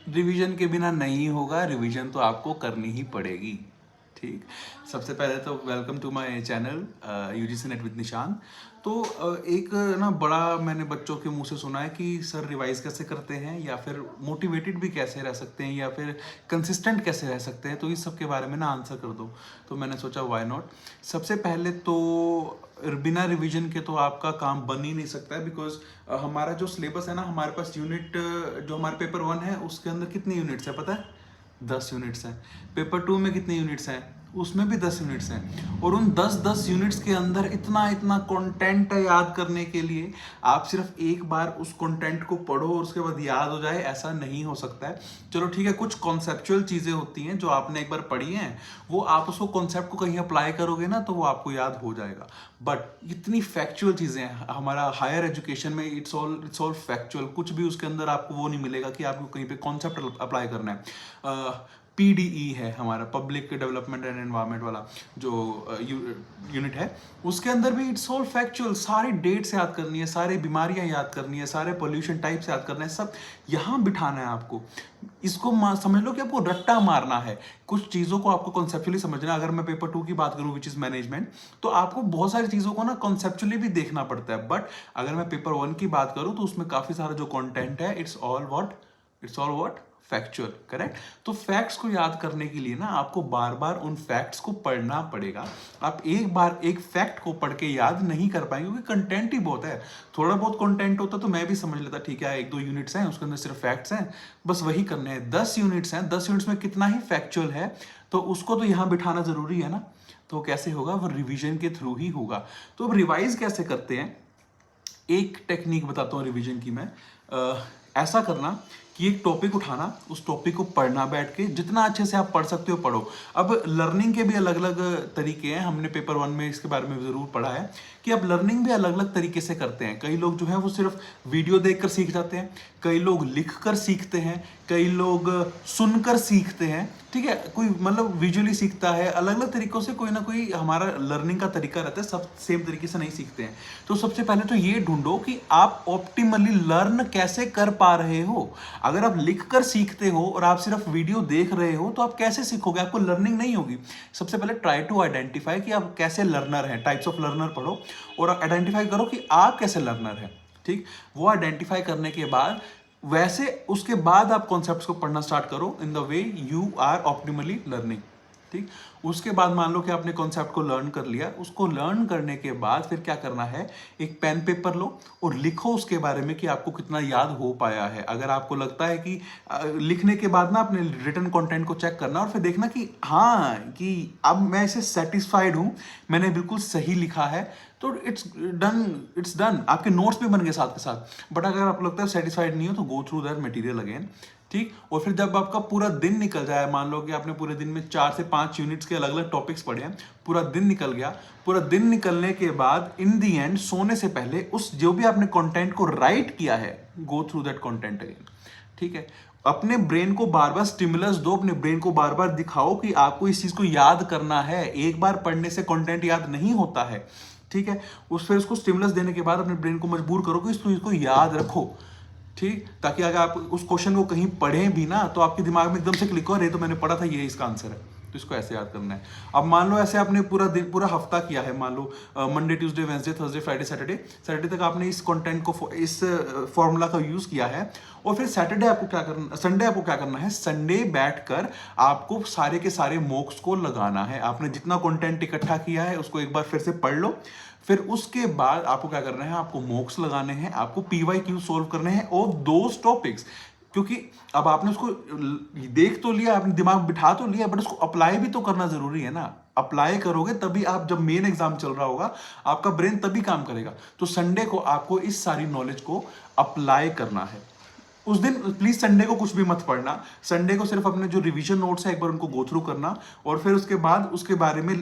Revision के बिना नहीं होगा, रिवीजन तो आपको करनी ही पड़ेगी। ठीक, सबसे पहले तो welcome to my channel UGC NET with Nishant. तो एक ना बड़ा मैंने बच्चों के मुंह से सुना है कि सर रिवाइज कैसे करते हैं, या फिर मोटिवेटेड भी कैसे रह सकते हैं, या फिर कंसिस्टेंट कैसे रह सकते हैं, तो इस सब के बारे में ना आंसर कर दो। तो मैंने सोचा व्हाई नॉट। सबसे पहले तो बिना रिवीजन के तो आपका काम बन ही नहीं सकता है, बिकॉज हमारा जो सिलेबस है ना, हमारे पास यूनिट जो हमारे पेपर 1 है उसके अंदर कितने यूनिट्स है पता है? 10 यूनिट्स हैं। पेपर 2 में कितने यूनिट्स हैं? उसमें भी 10 यूनिट्स हैं। और उन 10 यूनिट्स के अंदर इतना इतना कंटेंट याद करने के लिए आप सिर्फ एक बार उस कंटेंट को पढ़ो और उसके बाद याद हो जाए, ऐसा नहीं हो सकता है। चलो ठीक है, कुछ कॉन्सेप्चुअल चीज़ें होती हैं जो आपने एक बार पढ़ी हैं, वो आप उसको कॉन्सेप्ट को कहीं अप्लाई करोगे ना तो वो आपको याद हो जाएगा। बट इतनी फैक्चुअल चीज़ें हैं, हमारा हायर एजुकेशन में इट्स ऑल फैक्चुअल। कुछ भी उसके अंदर आपको वो नहीं मिलेगा कि आपको कहीं पे कॉन्सेप्ट अप्लाई करना है। पीडीई है हमारा, पब्लिक डेवलपमेंट एंड एनवायरनमेंट वाला जो यूनिट है, उसके अंदर भी इट्स ऑल फैक्चुअल। सारी डेट्स याद करनी है, सारी बीमारियां याद करनी है, सारे पोल्यूशन टाइप्स याद करना है, सब यहाँ बिठाना है आपको। इसको समझ लो कि आपको रट्टा मारना है। कुछ चीज़ों को आपको कॉन्सेप्चुअली समझना है। अगर मैं पेपर 2 की बात करूँ विच इज़ मैनेजमेंट, तो आपको बहुत सारी चीज़ों को ना कॉन्सेप्चुअली भी देखना पड़ता है। बट अगर मैं पेपर 1 की बात करूँ तो उसमें काफ़ी सारा जो कॉन्टेंट है it's all what factual, correct. तो फैक्ट्स को याद करने के लिए ना आपको बार बार उन फैक्ट्स को पढ़ना पड़ेगा। आप एक बार एक फैक्ट को पढ़ के याद नहीं कर पाएंगे, क्योंकि कंटेंट ही बहुत है। थोड़ा बहुत कंटेंट होता तो मैं भी समझ लेता, ठीक है 1-2 यूनिट्स हैं उसके अंदर सिर्फ फैक्ट्स हैं, बस वही करने हैं। 10 यूनिट्स हैं, 10 यूनिट्स में कितना ही फैक्चुअल है, तो उसको तो यहाँ बिठाना जरूरी है ना। तो कैसे होगा? वो रिविजन के थ्रू ही होगा। तो अब रिवाइज कैसे करते हैं, एक टेक्निक बताता हूँ रिवीजन की मैं। ऐसा करना कि एक टॉपिक उठाना, उस टॉपिक को पढ़ना बैठ के, जितना अच्छे से आप पढ़ सकते हो पढ़ो। अब लर्निंग के भी अलग अलग तरीके हैं, हमने पेपर 1 में इसके बारे में जरूर पढ़ा है कि अब लर्निंग भी अलग अलग तरीके से करते हैं। कई लोग जो है वो सिर्फ वीडियो देखकर सीख जाते हैं, कई लोग लिख कर सीखते हैं, कई लोग सुनकर सीखते हैं। ठीक है, कोई मतलब विजुअली सीखता है, अलग अलग तरीकों से कोई ना कोई हमारा लर्निंग का तरीका रहता है, सब सेम तरीके से नहीं सीखते हैं। तो सबसे पहले तो ये ढूंढो कि आप ऑप्टिमली लर्न कैसे कर पा रहे हो। अगर आप लिख कर सीखते हो और आप सिर्फ वीडियो देख रहे हो तो आप कैसे सीखोगे? आपको लर्निंग नहीं होगी। सबसे पहले ट्राई टू आइडेंटिफाई कि आप कैसे लर्नर हैं। टाइप्स ऑफ लर्नर पढ़ो और आइडेंटिफाई करो कि आप कैसे लर्नर हैं। ठीक, वो आइडेंटिफाई करने के बाद वैसे उसके बाद आप कॉन्सेप्ट्स को पढ़ना स्टार्ट करो in the way you are optimally learning. ठीक, उसके बाद मान लो कि आपने कॉन्सेप्ट को लर्न कर लिया। उसको लर्न करने के बाद फिर क्या करना है, एक पेन पेपर लो और लिखो उसके बारे में कि आपको कितना याद हो पाया है। अगर आपको लगता है कि लिखने के बाद ना अपने रिटन कंटेंट को चेक करना और फिर देखना कि हाँ, कि अब मैं इसे सेटिस्फाइड हूँ, मैंने बिल्कुल सही लिखा है, तो इट्स डन। आपके नोट्स भी बन गए साथ के साथ। बट अगर आपको लगता है सेटिस्फाइड नहीं हो तो go through that material again. ठीक, और फिर जब आपका पूरा दिन निकल जाए, मान लो कि आपने पूरे दिन में 4 से 5 यूनिट्स के अलग अलग टॉपिक्स पढ़े हैं, पूरा दिन निकल गया। पूरा दिन निकलने के बाद इन दी एंड सोने से पहले उस जो भी आपने कंटेंट को राइट किया है, go through that content again. ठीक है, अपने ब्रेन को बार बार स्टिमुलस दो, अपने ब्रेन को बार बार दिखाओ कि आपको इस चीज को याद करना है। एक बार पढ़ने से कंटेंट याद नहीं होता है। ठीक है, फिर उसको स्टिमुलस देने के बाद अपने ब्रेन को मजबूर करो कि इसको याद रखो। ठीक, ताकि अगर आप उस क्वेश्चन को कहीं पढ़ें भी ना तो आपके दिमाग में एकदम से क्लिक हो, अरे तो मैंने पढ़ा था, ये इसका आंसर है, तो इसको ऐसे याद करना है। अब मान लो ऐसे आपने पूरा दिन पूरा हफ्ता किया है, मान लो Monday Tuesday Wednesday Thursday Friday Saturday तक आपने इस कंटेंट को, इस फॉर्मूला का यूज किया है। और फिर सैटरडे आपको क्या करना, संडे आपको क्या करना है, संडे बैठकर आपको सारे के सारे मॉक्स को लगाना है। आपने जितना कंटेंट इकट्ठा किया है उसको एक बार फिर से पढ़ लो। फिर उसके बाद आपको क्या करना है, आपको मॉक्स लगाने हैं, आपको PYQ सोल्व करने हैं और 2 टॉपिक्स। क्योंकि अब आपने उसको देख तो लिया, आपने दिमाग बिठा तो लिया, बट उसको अप्लाई भी तो करना जरूरी है ना। अप्लाई करोगे तभी आप, जब मेन एग्जाम चल रहा होगा आपका ब्रेन तभी काम करेगा। तो संडे को आपको इस सारी नॉलेज को अप्लाई करना है। उस दिन प्लीज संडे को कुछ भी मत पढ़ना। संडे को सिर्फ अपने जो रिवीजन नोट्स है एक बार उनको गो थ्रू करना और फिर उसके बाद उसके बारे में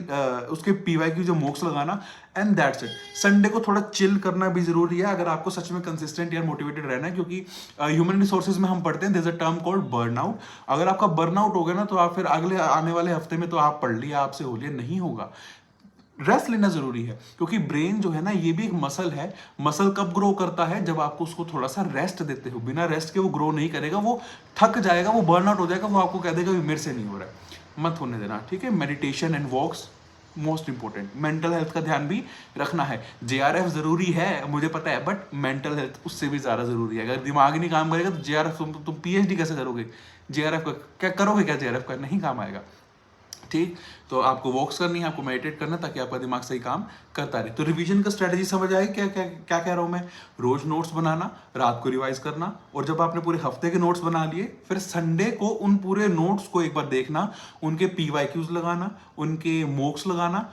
उसके PYQ जो मॉक्स लगाना, एंड दैट्स इट। संडे को थोड़ा चिल करना भी जरूरी है अगर आपको सच में कंसिस्टेंट या मोटिवेटेड रहना है, क्योंकि ह्यूमन रिसोर्सेज में हम पढ़ते हैं there is a term called burnout. अगर आपका बर्नआउट हो गया ना तो आप फिर अगले आने वाले हफ्ते में तो आप पढ़ लिया, आपसे हो लिया, नहीं होगा। रेस्ट लेना जरूरी है, क्योंकि ब्रेन जो है ना ये भी एक मसल है। मसल कब ग्रो करता है? जब आपको उसको थोड़ा सा रेस्ट देते हो। बिना रेस्ट के वो ग्रो नहीं करेगा, वो थक जाएगा, वो बर्न आउट हो जाएगा, वो आपको कह देगा मेरे से नहीं हो रहा है। मत होने देना, ठीक है। Meditation and walks most important. Mental health का ध्यान भी रखना है। जेआरएफ जरूरी है मुझे पता है, बट मेंटल हेल्थ उससे भी ज्यादा जरूरी है। अगर दिमाग ही नहीं काम करेगा तो जेआरएफ तुम पीएचडी कैसे करोगे? जेआरएफ का क्या करोगे? क्या जेआरएफ का नहीं काम आएगा, ठीक। तो आपको वॉक्स करनी है, आपको मेडिटेट करना है, ताकि आपका दिमाग सही काम करता रहे। तो रिवीजन का स्ट्रेटजी समझ आए क्या क्या क्या कह रहा हूं मैं? रोज नोट्स बनाना, रात को रिवाइज करना, और जब आपने पूरे हफ्ते के नोट्स बना लिए, फिर संडे को उन पूरे नोट्स को एक बार देखना, उनके पीवाईक्यूज लगाना, उनके मॉक्स लगाना,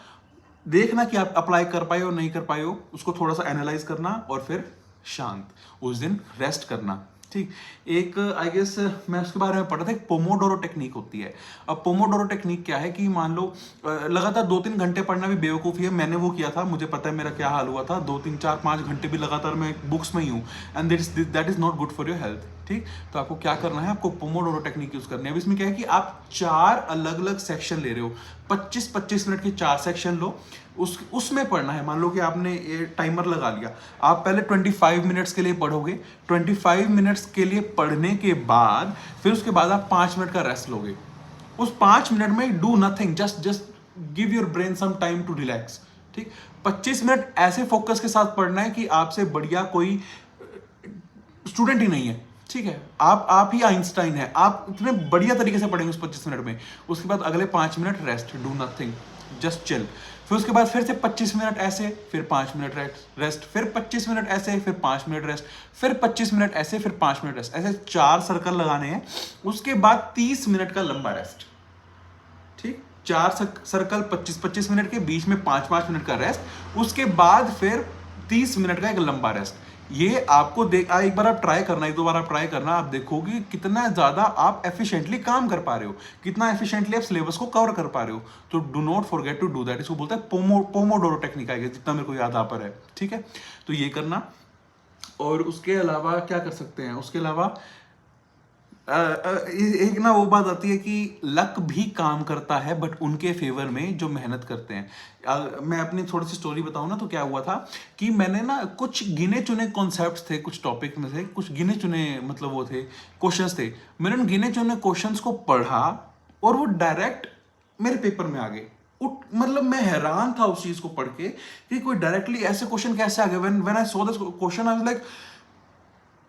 देखना कि आप अप्लाई कर पाए हो नहीं कर पाए हो, उसको थोड़ा सा एनालाइज करना, और फिर शांत उस दिन रेस्ट करना, ठीक। एक आई गेस मैं उसके बारे में पढ़ा था, एक पोमोडोरो टेक्निक होती है। अब पोमोडोरो टेक्निक क्या है कि मान लो लगातार 2-3 घंटे पढ़ना भी बेवकूफ़ी है। मैंने वो किया था, मुझे पता है मेरा क्या हाल हुआ था। 2-3-4-5 घंटे भी लगातार मैं बुक्स में ही हूँ, and that is not good for your health, ठीक। तो आपको क्या करना है? आपको पोमोडोरो टेक्निक यूज करनी है। अब इसमें क्या है कि आप 4 अलग अलग सेक्शन ले रहे हो, 25-25 मिनट के 4 सेक्शन लो, उसमें पढ़ना है। मान लो कि आपने ये टाइमर लगा लिया, आप पहले 25 मिनट्स के लिए पढ़ोगे। 25 मिनट्स के लिए पढ़ने के बाद फिर उसके बाद आप 5 मिनट का रेस्ट लोगे। उस 5 मिनट में do nothing, just give your brain some time to relax, ठीक। 25 मिनट ऐसे फोकस के साथ पढ़ना है कि आपसे बढ़िया कोई स्टूडेंट ही नहीं है, ठीक है। आप ही आइंस्टाइन है, आप इतने बढ़िया तरीके से पढ़ेंगे उस 25 मिनट में। उसके बाद अगले 5 minute rest, do nothing, just chill. फिर उसके बाद फिर से 25 मिनट ऐसे, फिर 5 मिनट रेस्ट, फिर 25 मिनट ऐसे, फिर 5 मिनट रेस्ट, फिर 25 मिनट ऐसे, फिर 5 मिनट रेस्ट। ऐसे 4 सर्कल लगाने हैं। उसके बाद 30 मिनट का लंबा रेस्ट, ठीक। 4 सर्कल 25-25 मिनट के, बीच में 5-5 मिनट का रेस्ट, उसके बाद फिर 30 मिनट का एक लंबा रेस्ट। ये आपको एक बार आप ट्राई करना, 1-2 बार आप ट्राई करना, आप देखोगे कितना ज्यादा आप एफिशिएंटली काम कर पा रहे हो, कितना एफिशिएंटली आप सिलेबस को कवर कर पा रहे हो। तो do not forget to do that. इसको बोलते हैं पोमोडोरो टेक्निक आएगा, जितना मेरे को याद आ पर है, ठीक है। तो ये करना। और उसके अलावा क्या कर सकते हैं? उसके अलावा एक ना वो बात आती है कि लक भी काम करता है, बट उनके फेवर में जो मेहनत करते हैं। मैं अपनी थोड़ी सी स्टोरी बताऊं ना, तो क्या हुआ था कि मैंने ना कुछ गिने चुने कॉन्सेप्ट्स थे, कुछ टॉपिक में से कुछ गिने चुने मतलब वो थे क्वेश्चंस थे। मैंने उन गिने चुने क्वेश्चंस को पढ़ा और वो डायरेक्ट मेरे पेपर में आ गए। मतलब मैं हैरान था उस चीज को पढ़ के कि कोई डायरेक्टली ऐसे क्वेश्चन कैसे आ गए। When I saw this question I was like,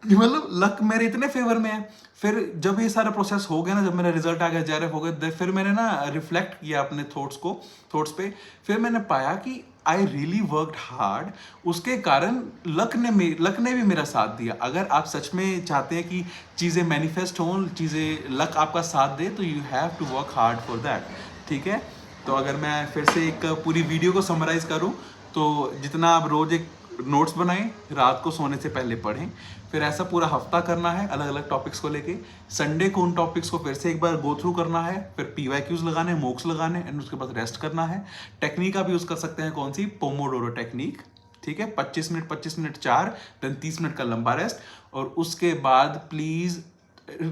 मतलब लक मेरे इतने फेवर में है। फिर जब ये सारा प्रोसेस हो गया ना, जब मेरा रिजल्ट आ गया, जेआरएफ हो गया, फिर मैंने ना रिफ्लेक्ट किया अपने थॉट्स पे। फिर मैंने पाया कि आई रियली वर्कड हार्ड। उसके कारण लक ने भी मेरा साथ दिया। अगर आप सच में चाहते हैं कि चीज़ें मैनिफेस्ट हों, चीज़ें लक आपका साथ दे, तो you have to work hard for that, ठीक है। तो अगर मैं फिर से एक पूरी वीडियो को समराइज करूं, तो जितना आप रोज एक नोट्स बनाएं, रात को सोने से पहले पढ़ें, फिर ऐसा पूरा हफ्ता करना है अलग अलग टॉपिक्स को लेके। संडे को उन टॉपिक्स को फिर से एक बार गो थ्रू करना है, फिर पीवाईक्यूज लगाने, मॉक्स लगाने, एंड उसके बाद रेस्ट करना है। टेक्निक आप यूज कर सकते हैं, कौन सी? पोमोडोरो टेक्निक, ठीक है। 25 मिनट 4, देन 30 मिनट का लंबा रेस्ट। और उसके बाद प्लीज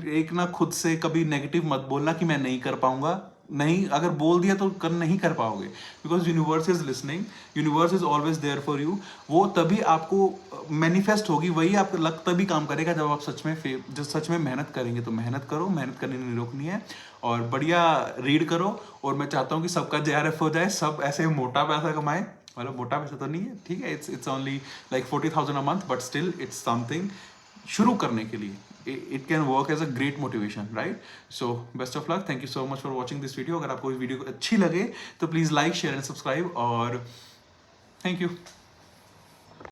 एक ना खुद से कभी नेगेटिव मत बोलना कि मैं नहीं कर पाऊंगा। नहीं, अगर बोल दिया तो नहीं कर पाओगे, because universe is listening, universe is always there for you. वो तभी आपको मैनिफेस्ट होगी, वही आपका लक तभी काम करेगा जब आप सच में मेहनत करेंगे। तो मेहनत करो, मेहनत करनी नहीं रोकनी है, और बढ़िया रीड करो। और मैं चाहता हूँ कि सबका जेआरएफ हो जाए, सब ऐसे मोटा पैसा कमाए। मतलब मोटा पैसा तो नहीं है, ठीक है, it's only like 40,000 a month, but still it's something शुरू करने के लिए। It can work as a great motivation, right? So best of luck. Thank you so much for watching this video. अगर आपको इस वीडियो अच्छी लगे तो please like, share and subscribe, और थैंक यू।